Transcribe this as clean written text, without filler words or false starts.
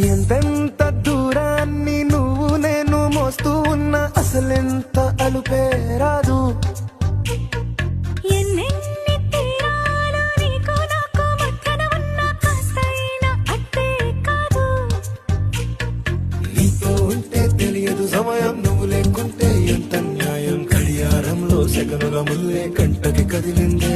ఎంతెంత దూరాన్ని నువ్వు నేను మోస్తూ ఉన్నా అసలెంత అలుపే రాదు. ఎన్నెన్ని తీరాలు నీకు నాకు మధ్యన ఉన్న కాస్తైనా అట్టే కాదు. నీతో ఉంటే తెలియదు సమయం, నువ్వు లేకుంటే ఎంత న్యాయం. గడియారంలో సెగనుగా ముల్లే కంటకి కదిలిందే.